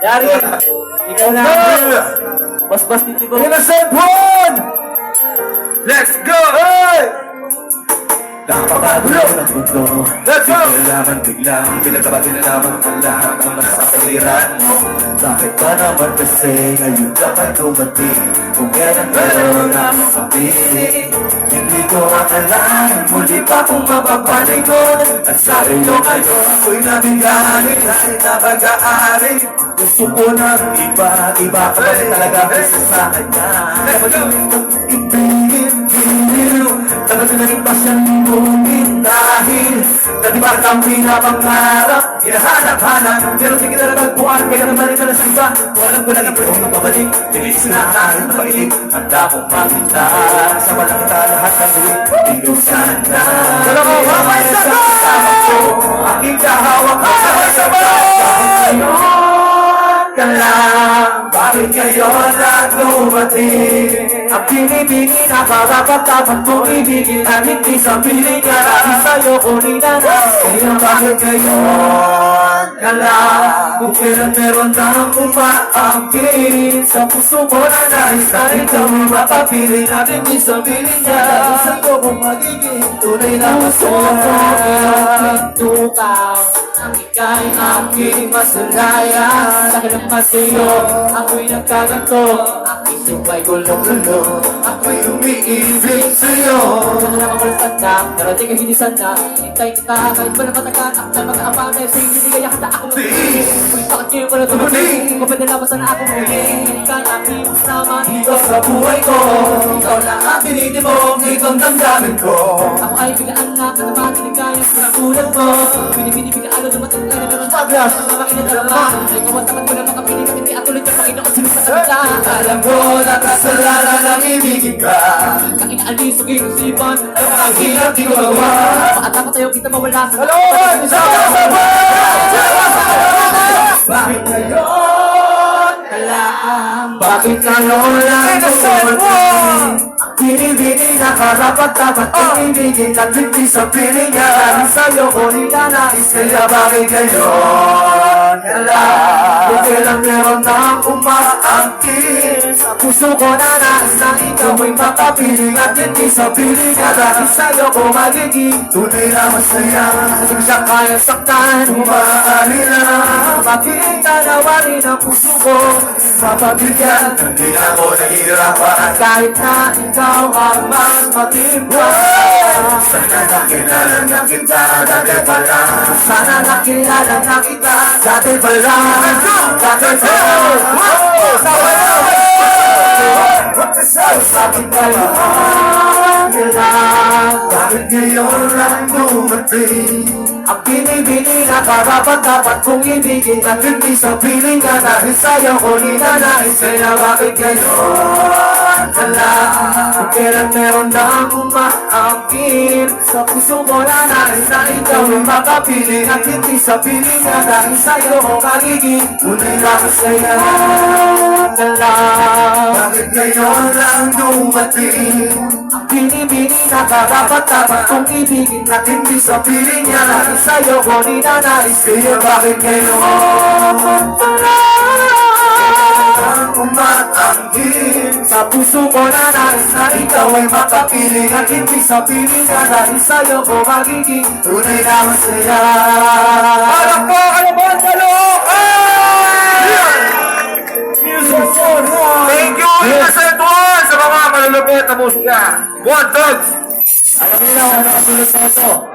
Yari! Ikaw na! Bas-bas dito ko! Innocent one! Let's go! Hey! Nakapagalo ng mundo. Let's go! Kailangan biglang pinagkabati na naman ang lahat ng masakaliran mo. Bakit ba naman kasi ngayon ka pa dumating? Kung kailan meron ako sa piling, hindi ko akalain muli pa kung mapapalikod. At sabi ko kayo, ako'y nabigani dahil na pag-aari. Gusto ko na iba ka ba talaga isa sa kanya? Dapat yung ibigin, dapat yung naging pasyang bumin dahil nadiba kang pinapangarap, hinahanap-hanap, pero di kita nagbuhan, kaya naman ito na sa iba. Walang ko lang ang pwedeng mapabalik, bilis na aking napailig, handa kong makita sa walang kita lahat ng duwi, ilusan na. Mamay sa ko! Aking kahawak ka sa ka lang, bakit ngayon na dumating? Ang pinibigin na kapag mong ibigin ang hindi sa piling ka lang sa'yo kunin na kaya bakit ngayon ka lang? Kung kailan meron na umaangkin sa puso ko na nais na ikaw ay mapapili na hindi sa piling ka lang sa'yo kung magiging tunay na masaya. Tukaw ang ika'y aking masalaya. Dahil ang sa'yo, ako'y nagkaganto. Ang isip ay gulong-gulo, Ako'y umiibig sa'yo. Wala lang ako lang na, narating ay hindi sana. Hintay kita, kahit ba na matagal ako na mag-aapanay sa'yo, hindi kaya kita ako mag-iing. Kung bakit ngayon wala tumuling, kung pwede naman sana ako muling. Ikaw na aking kasama Dito sa buhay ko, ikaw na ang tinitibok, ikaw ang damdamin ko. ako ay bigaan na, katabatin ang kaya sa tulad mo. Binibigyan ano dumating ka na meron paglas ng mga inadarama. Ikaw ang tapat mo na makapiling at hindi atuloy ka Panginoon sino sa salita. Alam ko na kasalanan ang ibigin ka. Kang inaalis sa isipan, Ang hirap di ko gawa. Paatapat tayo kita mawala sa Bakit ngayon ka lang? Bakit ngayon lang dumating? Binibini na karapat-dapat kong ibigin at hindi sa piling niya. Dahil sa'yo ko ninanais kaya bakit ngayon ka lang? Kung kailan meron na umaangkin sa puso ko na nais na ikaw ay makapiling at hindi sa piling niya. Dahil sa'yo ko magiging tunay na masaya. Kasi siya kaya saktan, umaari na. Bakit tanawarin ang puso ko sa pabigyan? Hindi na ako nahihirapan kahit na ikaw ang mas matibay. Sana nakilala na kita dati pa lang. Sana nakilala na kita dati pa lang. Dati pa lang. Bakit bakit ngayon lang dumating? Ang binibini na karapat-dapat kong ibigin at hindi sa piling ka dahil sa'yo ko ninanais. Kaya bakit ngayon ka lang? Kung kailan meron na umaangkin sa puso ko na nais na ikaw ay makapiling at hindi sa piling ka dahil sa'yo ko magiging tunay na masaya ka lang. Bakit ngayon lang dumating? Ang binibini na karapat-dapat kong ibigin at hindi sa piling niya dahil sa'yo ko ninanais. Kaya bakit ngayon ka lang umaangkin sa puso ko na nais na ikaw ay makapiling at hindi sa piling niya dahil sa'yo ko magiging tunay na masaya. Alam po, ano ba ang Thank you, Innocent One! Sa mga malulupit na musika. One, dogs! Alam niyo na kung ano kasulot na ito.